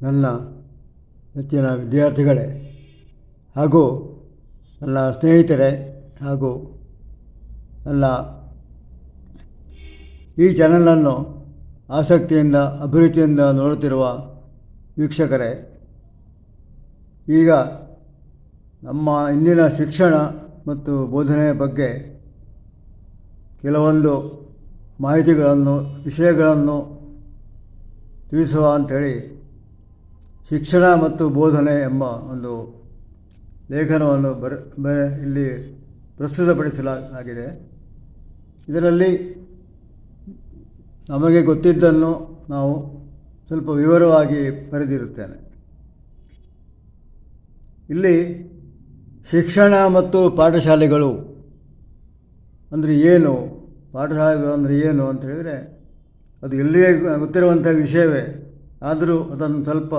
ನನ್ನ ನೆಚ್ಚಿನ ವಿದ್ಯಾರ್ಥಿಗಳೇ ಹಾಗೂ ನನ್ನ ಸ್ನೇಹಿತರೆ ಹಾಗೂ ನನ್ನ ಈ ಚಾನಲನ್ನು ಆಸಕ್ತಿಯಿಂದ ಅಭಿರುಚಿಯಿಂದ ನೋಡುತ್ತಿರುವ ವೀಕ್ಷಕರೇ, ಈಗ ನಮ್ಮ ಇಂದಿನ ಶಿಕ್ಷಣ ಮತ್ತು ಬೋಧನೆಯ ಬಗ್ಗೆ ಕೆಲವೊಂದು ಮಾಹಿತಿಗಳನ್ನು ವಿಷಯಗಳನ್ನು ತಿಳಿಸುವ ಅಂಥೇಳಿ ಶಿಕ್ಷಣ ಮತ್ತು ಬೋಧನೆ ಎಂಬ ಒಂದು ಲೇಖನವನ್ನು ಇಲ್ಲಿ ಪ್ರಸ್ತುತಪಡಿಸಲಾಗಿದೆ. ಇದರಲ್ಲಿ ನಮಗೆ ಗೊತ್ತಿದ್ದನ್ನು ನಾವು ಸ್ವಲ್ಪ ವಿವರವಾಗಿ ಬರೆದಿರುತ್ತೇನೆ. ಇಲ್ಲಿ ಶಿಕ್ಷಣ ಮತ್ತು ಪಾಠಶಾಲೆಗಳು ಅಂದರೆ ಏನು, ಪಾಠಶಾಲೆಗಳು ಅಂದರೆ ಏನು ಅಂತ ಹೇಳಿದರೆ ಅದು ಎಲ್ಲಿಯೇ ಗೊತ್ತಿರುವಂಥ ವಿಷಯವೇ, ಆದರೂ ಅದನ್ನು ಸ್ವಲ್ಪ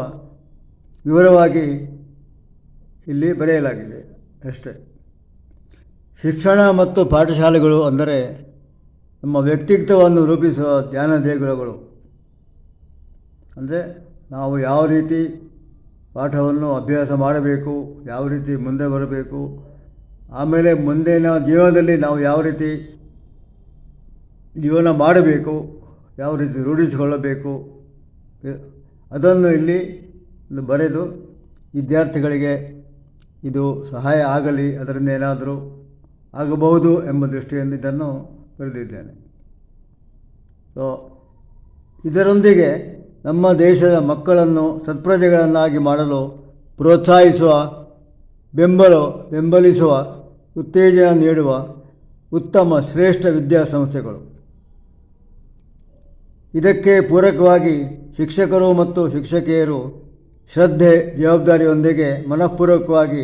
ವಿವರವಾಗಿ ಇಲ್ಲಿ ಬರೆಯಲಾಗಿದೆ ಅಷ್ಟೇ. ಶಿಕ್ಷಣ ಮತ್ತು ಪಾಠಶಾಲೆಗಳು ಅಂದರೆ ನಮ್ಮ ವ್ಯಕ್ತಿತ್ವವನ್ನು ರೂಪಿಸುವ ಧ್ಯಾನ ದೇಗುಲಗಳು. ಅಂದರೆ ನಾವು ಯಾವ ರೀತಿ ಪಾಠವನ್ನು ಅಭ್ಯಾಸ ಮಾಡಬೇಕು, ಯಾವ ರೀತಿ ಮುಂದೆ ಬರಬೇಕು, ಆಮೇಲೆ ಮುಂದಿನ ಜೀವನದಲ್ಲಿ ನಾವು ಯಾವ ರೀತಿ ಜೀವನ ಮಾಡಬೇಕು, ಯಾವ ರೀತಿ ರೂಢಿಸಿಕೊಳ್ಳಬೇಕು, ಅದನ್ನು ಇಲ್ಲಿ ಬರೆದು ವಿದ್ಯಾರ್ಥಿಗಳಿಗೆ ಇದು ಸಹಾಯ ಆಗಲಿ, ಅದರಿಂದ ಏನಾದರೂ ಆಗಬಹುದು ಎಂಬ ದೃಷ್ಟಿಯಿಂದ ಇದನ್ನು ಬರೆದಿದ್ದೇನೆ. ಇದರೊಂದಿಗೆ ನಮ್ಮ ದೇಶದ ಮಕ್ಕಳನ್ನು ಸತ್ಪ್ರಜೆಗಳನ್ನಾಗಿ ಮಾಡಲು ಪ್ರೋತ್ಸಾಹಿಸುವ, ಬೆಂಬಲಿಸುವ, ಉತ್ತೇಜನ ನೀಡುವ ಉತ್ತಮ ಶ್ರೇಷ್ಠ ವಿದ್ಯಾಸಂಸ್ಥೆಗಳು. ಇದಕ್ಕೆ ಪೂರಕವಾಗಿ ಶಿಕ್ಷಕರು ಮತ್ತು ಶಿಕ್ಷಕಿಯರು ಶ್ರದ್ಧೆ ಜವಾಬ್ದಾರಿಯೊಂದಿಗೆ ಮನಃಪೂರ್ವಕವಾಗಿ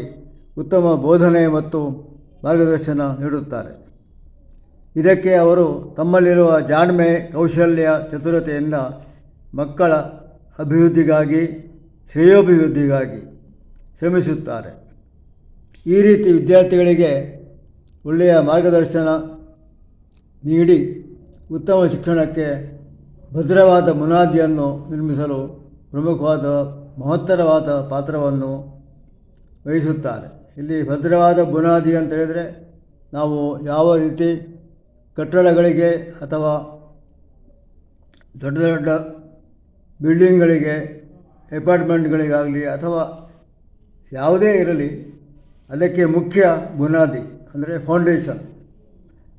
ಉತ್ತಮ ಬೋಧನೆ ಮತ್ತು ಮಾರ್ಗದರ್ಶನ ನೀಡುತ್ತಾರೆ. ಇದಕ್ಕೆ ಅವರು ತಮ್ಮಲ್ಲಿರುವ ಜಾಣ್ಮೆ, ಕೌಶಲ್ಯ, ಚತುರತೆಯಿಂದ ಮಕ್ಕಳ ಅಭಿವೃದ್ಧಿಗಾಗಿ, ಶ್ರೇಯೋಭಿವೃದ್ಧಿಗಾಗಿ ಶ್ರಮಿಸುತ್ತಾರೆ. ಈ ರೀತಿ ವಿದ್ಯಾರ್ಥಿಗಳಿಗೆ ಒಳ್ಳೆಯ ಮಾರ್ಗದರ್ಶನ ನೀಡಿ ಉತ್ತಮ ಶಿಕ್ಷಣಕ್ಕೆ ಭದ್ರವಾದ ಬುನಾದಿಯನ್ನು ನಿರ್ಮಿಸಲು ಪ್ರಮುಖವಾದ ಮಹತ್ತರವಾದ ಪಾತ್ರವನ್ನು ವಹಿಸುತ್ತಾರೆ. ಇಲ್ಲಿ ಭದ್ರವಾದ ಬುನಾದಿ ಅಂತ ಹೇಳಿದರೆ ನಾವು ಯಾವ ರೀತಿ ಕಟ್ಟಡಗಳಿಗೆ ಅಥವಾ ದೊಡ್ಡ ದೊಡ್ಡ ಬಿಲ್ಡಿಂಗ್ಗಳಿಗೆ, ಅಪಾರ್ಟ್ಮೆಂಟ್ಗಳಿಗಾಗಲಿ ಅಥವಾ ಯಾವುದೇ ಇರಲಿ, ಅದಕ್ಕೆ ಮುಖ್ಯ ಬುನಾದಿ ಅಂದರೆ ಫೌಂಡೇಶನ್.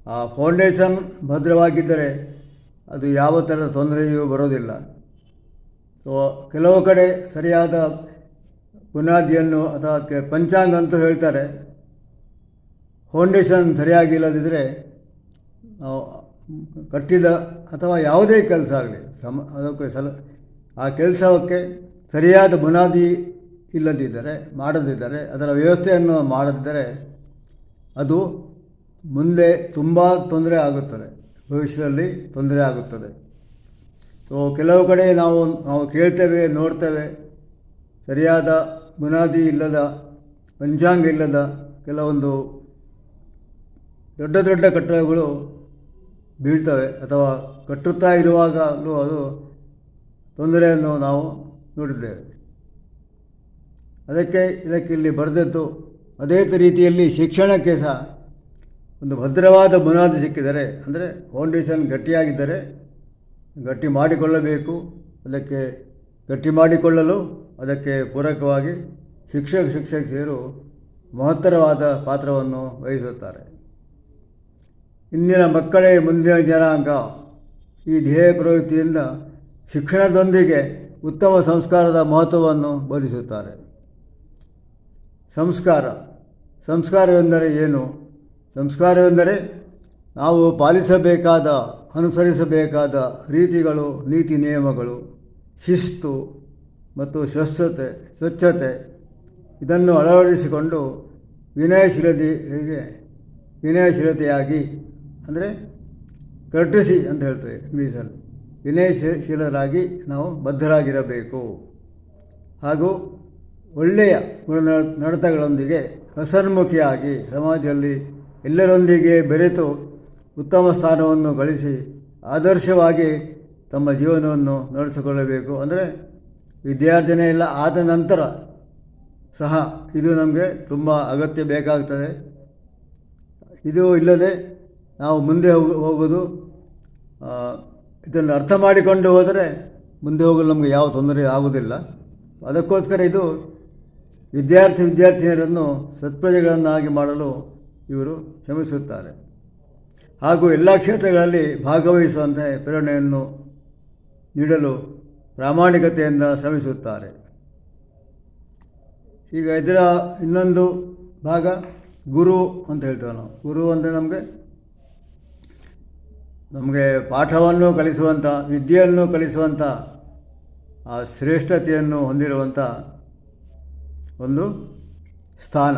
ಆ ಫೌಂಡೇಶನ್ ಭದ್ರವಾಗಿದ್ದರೆ ಅದು ಯಾವ ಥರದ ತೊಂದರೆಯೂ ಬರೋದಿಲ್ಲ. ಕೆಲವು ಕಡೆ ಸರಿಯಾದ ಬುನಾದಿಯನ್ನು ಅಥವಾ ಅದಕ್ಕೆ ಪಂಚಾಂಗ ಅಂತೂ ಹೇಳ್ತಾರೆ. ಫೌಂಡೇಶನ್ ಸರಿಯಾಗಿಲ್ಲದಿದ್ದರೆ ಕಟ್ಟಿದ ಅಥವಾ ಯಾವುದೇ ಕೆಲಸ ಆಗಲಿ ಅದಕ್ಕೆ ಆ ಕೆಲಸಕ್ಕೆ ಸರಿಯಾದ ಬುನಾದಿ ಮಾಡದಿದ್ದರೆ, ಅದರ ವ್ಯವಸ್ಥೆಯನ್ನು ಮಾಡದಿದ್ದರೆ ಅದು ಮುಂದೆ ತುಂಬ ತೊಂದರೆ ಆಗುತ್ತದೆ, ಭವಿಷ್ಯದಲ್ಲಿ ತೊಂದರೆ ಆಗುತ್ತದೆ. ಕೆಲವು ಕಡೆ ನಾವು ಕೇಳ್ತೇವೆ, ನೋಡ್ತೇವೆ, ಸರಿಯಾದ ಬುನಾದಿ ಇಲ್ಲದ, ಪಂಚಾಂಗ ಇಲ್ಲದ ಕೆಲವೊಂದು ದೊಡ್ಡ ದೊಡ್ಡ ಕಟ್ಟಡಗಳು ಬೀಳ್ತವೆ ಅಥವಾ ಕಟ್ಟುತ್ತಾ ಇರುವಾಗಲೂ ಅದು ತೊಂದರೆಯನ್ನು ನಾವು ನೋಡಿದ್ದೇವೆ. ಇದಕ್ಕೆ ಇಲ್ಲಿ ಬರೆದದ್ದು ಅದೇ ರೀತಿಯಲ್ಲಿ ಶಿಕ್ಷಣಕ್ಕೆ ಸಹ ಒಂದು ಭದ್ರವಾದ ಬುನಾದಿ ಸಿಕ್ಕಿದರೆ, ಅಂದರೆ ಫೌಂಡೇಶನ್ ಗಟ್ಟಿಯಾಗಿದ್ದರೆ ಗಟ್ಟಿ ಮಾಡಿಕೊಳ್ಳಬೇಕು. ಗಟ್ಟಿ ಮಾಡಿಕೊಳ್ಳಲು ಅದಕ್ಕೆ ಪೂರಕವಾಗಿ ಶಿಕ್ಷಕಿಯರು ಮಹತ್ತರವಾದ ಪಾತ್ರವನ್ನು ವಹಿಸುತ್ತಾರೆ. ಇಂದಿನ ಮಕ್ಕಳೇ ಮುಂದಿನ ಜನಾಂಗ. ಈ ಧ್ಯೇಯ ಪ್ರವೃತ್ತಿಯಿಂದ ಶಿಕ್ಷಣದೊಂದಿಗೆ ಉತ್ತಮ ಸಂಸ್ಕಾರದ ಮಹತ್ವವನ್ನು ಬೋಧಿಸುತ್ತಾರೆ. ಸಂಸ್ಕಾರವೆಂದರೆ ಏನು? ಸಂಸ್ಕಾರವೆಂದರೆ ನಾವು ಪಾಲಿಸಬೇಕಾದ, ಅನುಸರಿಸಬೇಕಾದ ರೀತಿಗಳು, ನೀತಿ ನಿಯಮಗಳು, ಶಿಸ್ತು ಮತ್ತು ಸ್ವಚ್ಛತೆ ಇದನ್ನು ಅಳವಡಿಸಿಕೊಂಡು ವಿನಯಶೀಲತೆಯಾಗಿ, ಅಂದರೆ ಕರ್ಟಸಿ ಅಂತ ಹೇಳ್ತೇವೆ ಇಂಗ್ಲೀಷಲ್ಲಿ, ವಿನಯಶೀಲರಾಗಿ ನಾವು ಬದ್ಧರಾಗಿರಬೇಕು. ಹಾಗೂ ಒಳ್ಳೆಯ ನಡತೆಗಳೊಂದಿಗೆ ಹಸನ್ಮುಖಿಯಾಗಿ ಸಮಾಜದಲ್ಲಿ ಎಲ್ಲರೊಂದಿಗೆ ಬೆರೆತು ಉತ್ತಮ ಸ್ಥಾನವನ್ನು ಗಳಿಸಿ ಆದರ್ಶವಾಗಿ ತಮ್ಮ ಜೀವನವನ್ನು ನಡೆಸಿಕೊಳ್ಳಬೇಕು. ಅಂದರೆ ವಿದ್ಯಾರ್ಜನೆ ಇಲ್ಲ ಆದ ನಂತರ ಸಹ ಇದು ನಮಗೆ ತುಂಬ ಅಗತ್ಯ ಬೇಕಾಗ್ತದೆ. ಇದು ಇಲ್ಲದೆ ನಾವು ಮುಂದೆ ಹೋಗೋದು ಇದನ್ನು ಅರ್ಥ ಮಾಡಿಕೊಂಡು ಹೋದರೆ ಮುಂದೆ ಹೋಗಲು ನಮಗೆ ಯಾವ ತೊಂದರೆ ಆಗುವುದಿಲ್ಲ. ಅದಕ್ಕೋಸ್ಕರ ಇದು ವಿದ್ಯಾರ್ಥಿನಿಯರನ್ನು ಸತ್ಪ್ರಜೆಗಳನ್ನಾಗಿ ಮಾಡಲು ಇವರು ಶ್ರಮಿಸುತ್ತಾರೆ ಹಾಗೂ ಎಲ್ಲ ಕ್ಷೇತ್ರಗಳಲ್ಲಿ ಭಾಗವಹಿಸುವಂತೆ ಪ್ರೇರಣೆಯನ್ನು ನೀಡಲು ಪ್ರಾಮಾಣಿಕತೆಯಿಂದ ಶ್ರಮಿಸುತ್ತಾರೆ. ಈಗ ಇದರ ಇನ್ನೊಂದು ಭಾಗ ಗುರು ಅಂತ ಹೇಳ್ತೇವೆ ನಾವು. ಗುರು ಅಂದರೆ ನಮಗೆ ಪಾಠವನ್ನು ಕಲಿಸುವಂಥ, ವಿದ್ಯೆಯನ್ನು ಕಲಿಸುವಂಥ ಆ ಶ್ರೇಷ್ಠತೆಯನ್ನು ಹೊಂದಿರುವಂಥ ಒಂದು ಸ್ಥಾನ.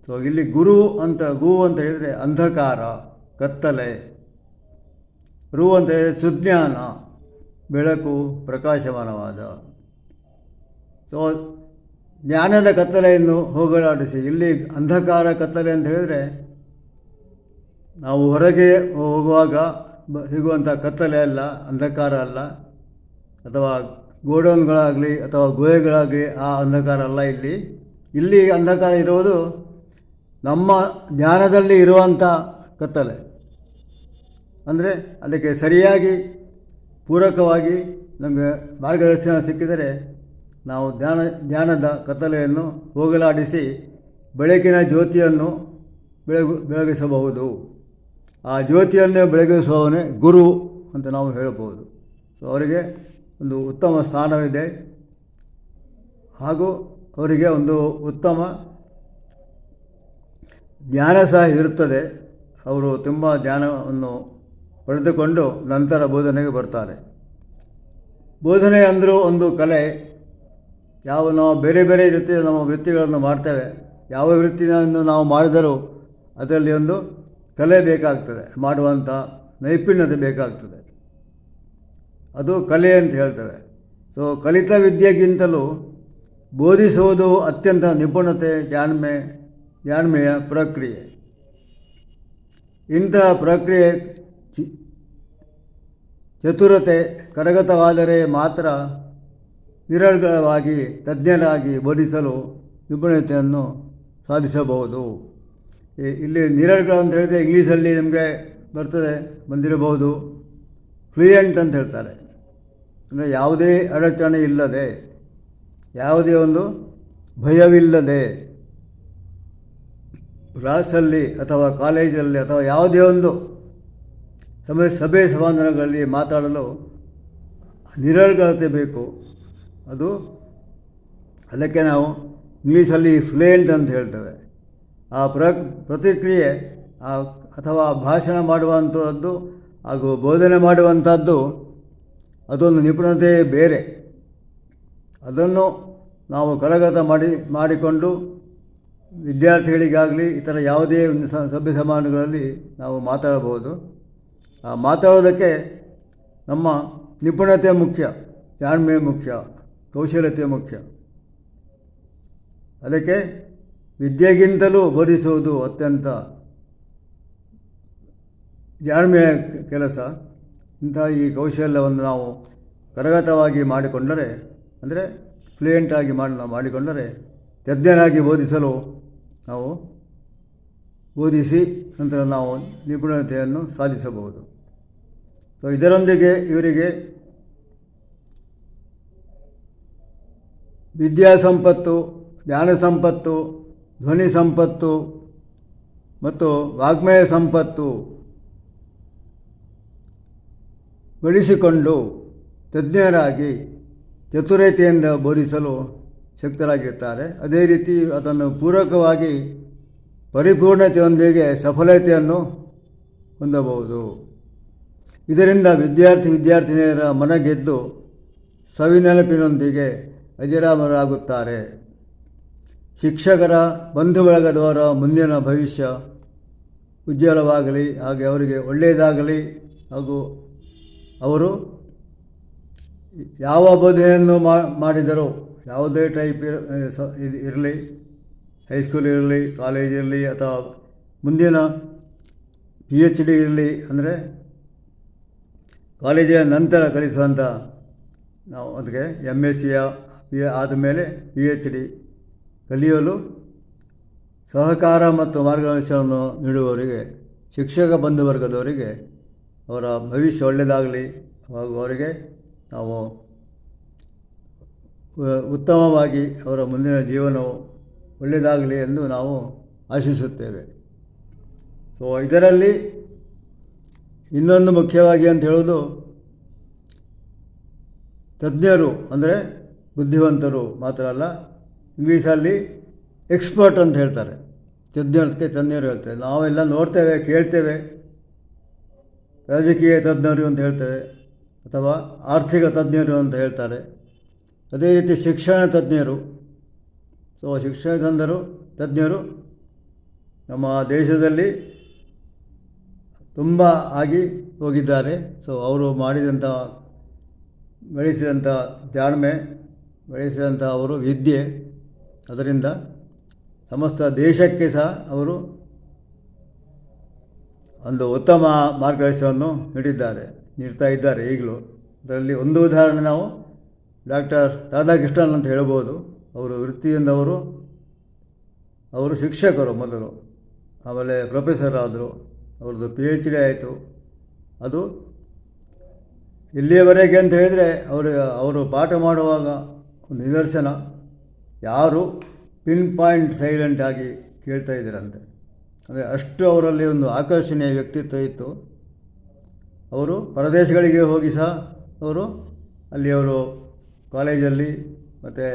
ಸೊ ಇಲ್ಲಿ ಗು ಅಂತ ಹೇಳಿದರೆ ಅಂಧಕಾರ, ಕತ್ತಲೆ. ರು ಅಂತ ಹೇಳಿದರೆ ಸುಜ್ಞಾನ, ಬೆಳಕು, ಪ್ರಕಾಶಮಾನವಾದ. ಸೊ ಜ್ಞಾನದ ಕತ್ತಲೆಯನ್ನು ಹೋಗಲಾಡಿಸಿ. ಇಲ್ಲಿ ಅಂಧಕಾರ, ಕತ್ತಲೆ ಅಂತ ಹೇಳಿದರೆ ನಾವು ಹೊರಗೆ ಹೋಗುವಾಗ ಸಿಗುವಂಥ ಕತ್ತಲೆ ಅಲ್ಲ, ಅಂಧಕಾರ ಅಲ್ಲ, ಅಥವಾ ಗೋಡೌನ್ಗಳಾಗಲಿ ಅಥವಾ ಗುಹೆಗಳಾಗಲಿ ಆ ಅಂಧಕಾರ ಅಲ್ಲ. ಇಲ್ಲಿ ಅಂಧಕಾರ ಇರುವುದು ನಮ್ಮ ಜ್ಞಾನದಲ್ಲಿ ಇರುವಂಥ ಕತ್ತಲೆ. ಅಂದರೆ ಅದಕ್ಕೆ ಸರಿಯಾಗಿ ಪೂರಕವಾಗಿ ನಮಗೆ ಮಾರ್ಗದರ್ಶನ ಸಿಕ್ಕಿದರೆ ನಾವು ಜ್ಞಾನದ ಕತ್ತಲೆಯನ್ನು ಹೋಗಲಾಡಿಸಿ ಬೆಳಕಿನ ಜ್ಯೋತಿಯನ್ನು ಬೆಳಗಿಸಬಹುದು. ಆ ಜ್ಯೋತಿಯನ್ನೇ ಬೆಳಗಿಸುವವನೇ ಗುರು ಅಂತ ನಾವು ಹೇಳಬಹುದು. ಸೊ ಅವರಿಗೆ ಒಂದು ಉತ್ತಮ ಸ್ಥಾನವಿದೆ ಹಾಗೂ ಅವರಿಗೆ ಒಂದು ಉತ್ತಮ ಜ್ಞಾನ ಸಹ ಇರುತ್ತದೆ. ಅವರು ತುಂಬ ಜ್ಞಾನವನ್ನು ಪಡೆದುಕೊಂಡು ನಂತರ ಬೋಧನೆಗೆ ಬರ್ತಾರೆ. ಬೋಧನೆ ಅಂದರೂ ಒಂದು ಕಲೆ. ನಾವು ಬೇರೆ ಬೇರೆ ರೀತಿಯ ನಮ್ಮ ವೃತ್ತಿಗಳನ್ನು ಮಾಡ್ತೇವೆ. ಯಾವ ವೃತ್ತಿಯನ್ನು ನಾವು ಮಾಡಿದರೂ ಅದರಲ್ಲಿ ಒಂದು ಕಲೆ ಬೇಕಾಗ್ತದೆ, ಮಾಡುವಂಥ ನೈಪುಣ್ಯತೆ ಬೇಕಾಗ್ತದೆ. ಅದು ಕಲೆ ಅಂತ ಹೇಳ್ತೇವೆ. ಸೊ ಕಲಿತ ವಿದ್ಯೆಗಿಂತಲೂ ಬೋಧಿಸುವುದು ಅತ್ಯಂತ ನಿಪುಣತೆ, ಜಾಣ್ಮೆಯ ಪ್ರಕ್ರಿಯೆ. ಇಂತಹ ಪ್ರಕ್ರಿಯೆ ಚತುರತೆ ಕರಗತವಾದರೆ ಮಾತ್ರ ನಿರರ್ಗಳವಾಗಿ ತಜ್ಞರಾಗಿ ಬೋಧಿಸಲು ನಿಪುಣತೆಯನ್ನು ಸಾಧಿಸಬಹುದು. ಇಲ್ಲಿ ನಿರರ್ಗಳ ಅಂತ ಹೇಳಿದರೆ ಇಂಗ್ಲೀಷಲ್ಲಿ ನಿಮಗೆ ಬಂದಿರಬಹುದು. ಫ್ಲೂಯೆಂಟ್ ಅಂತ ಹೇಳ್ತಾರೆ. ಅಂದರೆ ಯಾವುದೇ ಅಡಚಣೆ ಇಲ್ಲದೆ, ಯಾವುದೇ ಒಂದು ಭಯವಿಲ್ಲದೆ ಕ್ಲಾಸಲ್ಲಿ ಅಥವಾ ಕಾಲೇಜಲ್ಲಿ ಅಥವಾ ಯಾವುದೇ ಒಂದು ಸಭೆ ಸಮಾರಂಭಗಳಲ್ಲಿ ಮಾತಾಡಲು ನಿರರ್ಗಳತೆ ಬೇಕು. ಅದಕ್ಕೆ ನಾವು ಇಂಗ್ಲೀಷಲ್ಲಿ ಫ್ಲೂಯೆಂಟ್ ಅಂತ ಹೇಳ್ತೇವೆ. ಆ ಪ್ರತಿಕ್ರಿಯೆ ಅಥವಾ ಭಾಷಣ ಮಾಡುವಂಥದ್ದು ಹಾಗೂ ಬೋಧನೆ ಮಾಡುವಂಥದ್ದು ಅದೊಂದು ನಿಪುಣತೆ ಬೇರೆ. ಅದನ್ನು ನಾವು ಕರಗತ ಮಾಡಿಕೊಂಡು ವಿದ್ಯಾರ್ಥಿಗಳಿಗಾಗಲಿ ಇತರ ಯಾವುದೇ ಒಂದು ಸಭ್ಯ ಸಮಾರಂಭಗಳಲ್ಲಿ ನಾವು ಮಾತಾಡಬಹುದು. ಮಾತಾಡೋದಕ್ಕೆ ನಮ್ಮ ನಿಪುಣತೆ ಮುಖ್ಯ, ಜಾಣ್ಮೆ ಮುಖ್ಯ, ಕೌಶಲ್ಯತೆ ಮುಖ್ಯ. ಅದಕ್ಕೆ ವಿದ್ಯೆಗಿಂತಲೂ ಬೋಧಿಸುವುದು ಅತ್ಯಂತ ಜಾಣ್ಮೆಯ ಕೆಲಸ. ಇಂತಹ ಈ ಕೌಶಲ್ಯವನ್ನು ನಾವು ಕರಗತವಾಗಿ ಮಾಡಿಕೊಂಡರೆ, ಅಂದರೆ ಫ್ಲೂಯೆಂಟಾಗಿ ಮಾಡಿಕೊಂಡರೆ ತಜ್ಞರಾಗಿ ಬೋಧಿಸಲು ನಾವು ಬೋಧಿಸಿ ನಂತರ ನಾವು ನಿಪುಣತೆಯನ್ನು ಸಾಧಿಸಬಹುದು. ಸೊ ಇದರೊಂದಿಗೆ ಇವರಿಗೆ ವಿದ್ಯಾ ಸಂಪತ್ತು, ಜ್ಞಾನ ಸಂಪತ್ತು, ಧ್ವನಿ ಸಂಪತ್ತು ಮತ್ತು ವಾಗ್ಮಯ ಸಂಪತ್ತು ಗಳಿಸಿಕೊಂಡು ತಜ್ಞರಾಗಿ ಚತುರತೆಯಿಂದ ಬೋಧಿಸಲು ಶಕ್ತರಾಗಿರ್ತಾರೆ. ಅದೇ ರೀತಿ ಅದನ್ನು ಪೂರಕವಾಗಿ ಪರಿಪೂರ್ಣತೆಯೊಂದಿಗೆ ಸಫಲತೆಯನ್ನು ಹೊಂದಬಹುದು. ಇದರಿಂದ ವಿದ್ಯಾರ್ಥಿನಿಯರ ಮನಗೆದ್ದು ಸವಿನೆನಪಿನೊಂದಿಗೆ ಅಜರಾಮರಾಗುತ್ತಾರೆ. ಶಿಕ್ಷಕರ ಬಂಧು ಬಳಗದವರ ಮುಂದಿನ ಭವಿಷ್ಯ ಉಜ್ವಲವಾಗಲಿ, ಹಾಗೆ ಅವರಿಗೆ ಒಳ್ಳೆಯದಾಗಲಿ. ಹಾಗೂ ಅವರು ಯಾವ ಬೋಧನೆಯನ್ನು ಮಾಡಿದರೂ, ಯಾವುದೇ ಟೈಪ್ ಇರಲಿ, ಹೈಸ್ಕೂಲ್ ಇರಲಿ, ಕಾಲೇಜ್ ಇರಲಿ, ಅಥವಾ ಮುಂದಿನ PhD ಇರಲಿ, ಅಂದರೆ ಕಾಲೇಜಿನ ನಂತರ ಕಲಿಸುವಂಥ ನಾವು ಅದಕ್ಕೆ MSc ಆದಮೇಲೆ PhD ಕಲಿಯಲು ಸಹಕಾರ ಮತ್ತು ಮಾರ್ಗದರ್ಶನವನ್ನು ನೀಡುವವರಿಗೆ, ಶಿಕ್ಷಕ ಬಂಧುವರ್ಗದವರಿಗೆ ಅವರ ಭವಿಷ್ಯ ಒಳ್ಳೆಯದಾಗಲಿ ಹಾಗೂ ಅವರಿಗೆ ನಾವು ಉತ್ತಮವಾಗಿ ಅವರ ಮುಂದಿನ ಜೀವನವು ಒಳ್ಳೆಯದಾಗಲಿ ಎಂದು ನಾವು ಆಶಿಸುತ್ತೇವೆ. ಸೊ ಇದರಲ್ಲಿ ಇನ್ನೊಂದು ಮುಖ್ಯವಾಗಿ ಅಂತ ಹೇಳೋದು, ತಜ್ಞರು ಅಂದರೆ ಬುದ್ಧಿವಂತರು ಮಾತ್ರ ಅಲ್ಲ, ಇಂಗ್ಲೀಷಲ್ಲಿ ಎಕ್ಸ್ಪರ್ಟ್ ಅಂತ ಹೇಳ್ತಾರೆ, ತಜ್ಞರು ಹೇಳ್ತೇವೆ. ನಾವೆಲ್ಲ ನೋಡ್ತೇವೆ, ಕೇಳ್ತೇವೆ, ರಾಜಕೀಯ ತಜ್ಞರು ಅಂತ ಹೇಳ್ತೇವೆ ಅಥವಾ ಆರ್ಥಿಕ ತಜ್ಞರು ಅಂತ ಹೇಳ್ತಾರೆ. ಅದೇ ರೀತಿ ಶಿಕ್ಷಣ ತಜ್ಞರು. ಸೊ ಶಿಕ್ಷಣ ತಜ್ಞರು ನಮ್ಮ ದೇಶದಲ್ಲಿ ತುಂಬ ಆಗಿ ಹೋಗಿದ್ದಾರೆ. ಸೊ ಅವರು ಗಳಿಸಿದಂಥ ಜಾಣ್ಮೆ, ಗಳಿಸಿದಂಥ ಅವರು ವಿದ್ಯೆ, ಅದರಿಂದ ಸಮಸ್ತ ದೇಶಕ್ಕೆ ಸಹ ಅವರು ಒಂದು ಉತ್ತಮ ಮಾರ್ಗದರ್ಶನವನ್ನು ನೀಡ್ತಾ ಇದ್ದಾರೆ ಈಗಲೂ. ಅದರಲ್ಲಿ ಒಂದು ಉದಾಹರಣೆ ನಾವು ಡಾಕ್ಟರ್ ರಾಧಾಕೃಷ್ಣನ್ ಅಂತ ಹೇಳ್ಬೋದು. ಅವರು ವೃತ್ತಿಯಿಂದ ಅವರು ಶಿಕ್ಷಕರು ಮೊದಲು, ಆಮೇಲೆ ಪ್ರೊಫೆಸರ್ ಆದರು, ಅವ್ರದ್ದು PhD ಆಯಿತು. ಅದು ಇಲ್ಲಿಯವರೆಗೆ ಅಂತ ಹೇಳಿದರೆ ಅವರು ಪಾಠ ಮಾಡುವಾಗ ಒಂದು ನಿದರ್ಶನ, ಯಾರು ಪಿನ್ ಪಾಯಿಂಟ್ ಸೈಲೆಂಟ್ ಆಗಿ ಕೇಳ್ತಾ ಇದ್ದೀರಂತೆ. ಅಂದರೆ ಅಷ್ಟು ಅವರಲ್ಲಿ ಒಂದು ಆಕರ್ಷಣೀಯ ವ್ಯಕ್ತಿತ್ವ ಇತ್ತು. ಅವರು ಪರದೇಶಗಳಿಗೆ ಹೋಗಿ ಸಹ ಅವರು ಕಾಲೇಜಲ್ಲಿ ಮತ್ತು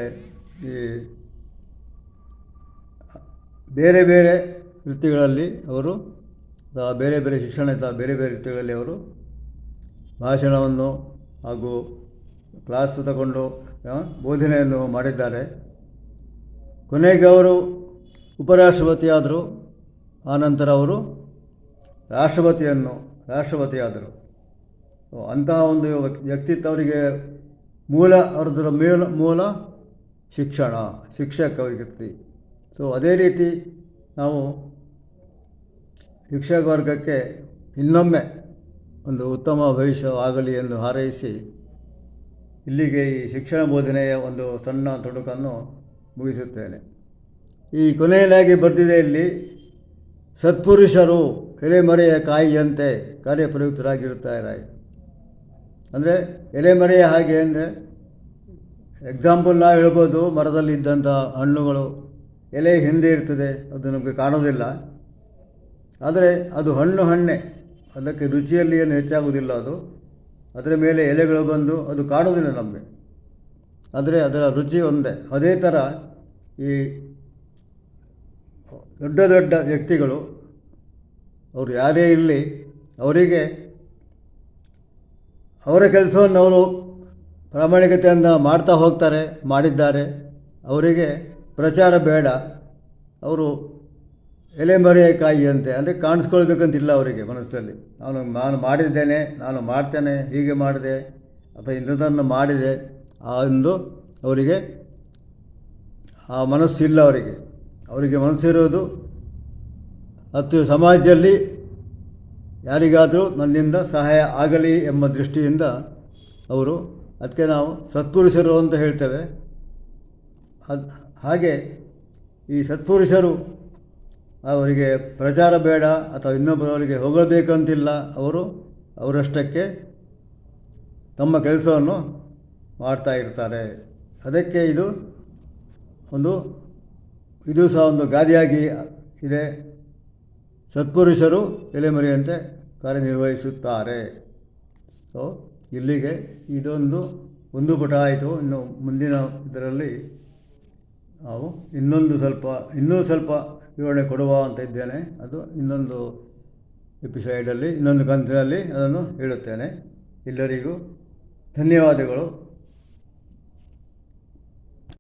ಈ ಬೇರೆ ಬೇರೆ ವೃತ್ತಿಗಳಲ್ಲಿ ಅವರು ಬೇರೆ ಬೇರೆ ಬೇರೆ ಬೇರೆ ವೃತ್ತಿಗಳಲ್ಲಿ ಅವರು ಭಾಷಣವನ್ನು ಹಾಗೂ ಕ್ಲಾಸ್ ತಗೊಂಡು ಬೋಧನೆಯನ್ನು ಮಾಡಿದ್ದಾರೆ. ಕೊನೆಗೆ ಅವರು ಉಪರಾಷ್ಟ್ರಪತಿ ಆದರು. ಆನಂತರ ಅವರು ರಾಷ್ಟ್ರಪತಿ ಆದರು. ಅಂತಹ ಒಂದು ವ್ಯಕ್ತಿತ್ವ ಅವರಿಗೆ ಮೂಲ ಶಿಕ್ಷಕ ವ್ಯಕ್ತಿ. ಸೊ ಅದೇ ರೀತಿ ನಾವು ಶಿಕ್ಷಕ ವರ್ಗಕ್ಕೆ ಇನ್ನೊಮ್ಮೆ ಒಂದು ಉತ್ತಮ ಭವಿಷ್ಯವಾಗಲಿ ಎಂದು ಹಾರೈಸಿ ಇಲ್ಲಿಗೆ ಈ ಶಿಕ್ಷಣ ಬೋಧನೆಯ ಒಂದು ಸಣ್ಣ ತುಣುಕನ್ನು ಮುಗಿಸುತ್ತೇನೆ. ಈ ಕೊನೆಯದಾಗಿ ಬರೆದಿದೆ ಇಲ್ಲಿ, ಸತ್ಪುರುಷರು ಎಲೆಮರೆಯ ಕಾಯಿಯಂತೆ ಕಾರ್ಯಪ್ರಯುಕ್ತರಾಗಿರುತ್ತಾರೆ. ಅಂದರೆ ಎಲೆಮರೆಯ ಹಾಗೆ ಅಂದರೆ ಎಕ್ಸಾಂಪಲ್ ನಾವು ಹೇಳ್ಬೋದು, ಮರದಲ್ಲಿ ಇದ್ದಂಥ ಹಣ್ಣುಗಳು ಎಲೆ ಹಿಂದೆ ಇರ್ತದೆ, ಅದು ನಮಗೆ ಕಾಣೋದಿಲ್ಲ. ಆದರೆ ಅದು ಹಣ್ಣೆ, ಅದಕ್ಕೆ ರುಚಿಯಲ್ಲಿ ಏನು ಹೆಚ್ಚಾಗುವುದಿಲ್ಲ. ಅದರ ಮೇಲೆ ಎಲೆಗಳು ಬಂದು ಅದು ಕಾಣೋದಿಲ್ಲ ನಮಗೆ, ಆದರೆ ಅದರ ರುಚಿ ಒಂದೇ. ಅದೇ ಥರ ಈ ದೊಡ್ಡ ದೊಡ್ಡ ವ್ಯಕ್ತಿಗಳು, ಅವರು ಯಾರೇ ಇರಲಿ, ಅವರಿಗೆ ಅವರ ಕೆಲಸವನ್ನು ಅವರು ಪ್ರಾಮಾಣಿಕತೆಯಿಂದ ಮಾಡ್ತಾ ಮಾಡಿದ್ದಾರೆ. ಅವರಿಗೆ ಪ್ರಚಾರ ಬೇಡ. ಅವರು ಎಲೆಮರೆಯ ಕಾಯಿಯಂತೆ, ಅಂದರೆ ಕಾಣಿಸ್ಕೊಳ್ಬೇಕಂತಿಲ್ಲ ಅವರಿಗೆ ಮನಸ್ಸಲ್ಲಿ. ನಾನು ಮಾಡಿದ್ದೇನೆ, ನಾನು ಮಾಡ್ತೇನೆ, ಹೀಗೆ ಮಾಡಿದೆ ಅಥವಾ ಇಂಥದ್ದನ್ನು ಮಾಡಿದೆ ಎಂದು ಅವರಿಗೆ ಆ ಮನಸ್ಸಿಲ್ಲ. ಅವರಿಗೆ ಮನಸ್ಸಿರೋದು ಸಮಾಜದಲ್ಲಿ ಯಾರಿಗಾದರೂ ನನ್ನಿಂದ ಸಹಾಯ ಆಗಲಿ ಎಂಬ ದೃಷ್ಟಿಯಿಂದ ಅವರು, ಅದಕ್ಕೆ ನಾವು ಸತ್ಪುರುಷರು ಅಂತ ಹೇಳ್ತೇವೆ. ಹಾಗೆ ಈ ಸತ್ಪುರುಷರು, ಅವರಿಗೆ ಪ್ರಚಾರ ಬೇಡ ಅಥವಾ ಇನ್ನೊಬ್ಬರವರಿಗೆ ಹೊಗಳಬೇಕಂತಿಲ್ಲ. ಅವರಷ್ಟಕ್ಕೆ ತಮ್ಮ ಕೆಲಸವನ್ನು ಮಾಡ್ತಾ ಇರ್ತಾರೆ. ಅದಕ್ಕೆ ಇದು ಸಹ ಒಂದು ಗಾದೆಯಾಗಿ ಇದೆ, ಸತ್ಪುರುಷರು ಎಲೆಮರೆಯಂತೆ ಕಾರ್ಯನಿರ್ವಹಿಸುತ್ತಾರೆ. ಸೊ ಇಲ್ಲಿಗೆ ಒಂದು ಪುಟ ಆಯಿತು. ಇನ್ನು ಮುಂದಿನ ಇದರಲ್ಲಿ ನಾವು ಇನ್ನೂ ಸ್ವಲ್ಪ ವಿವರಣೆ ಕೊಡುವ ಅಂತ ಇದ್ದೇನೆ. ಅದು ಇನ್ನೊಂದು ಎಪಿಸೋಡಲ್ಲಿ, ಇನ್ನೊಂದು ಕಂತಿನಲ್ಲಿ ಅದನ್ನು ಹೇಳುತ್ತೇನೆ. ಎಲ್ಲರಿಗೂ ಧನ್ಯವಾದಗಳು.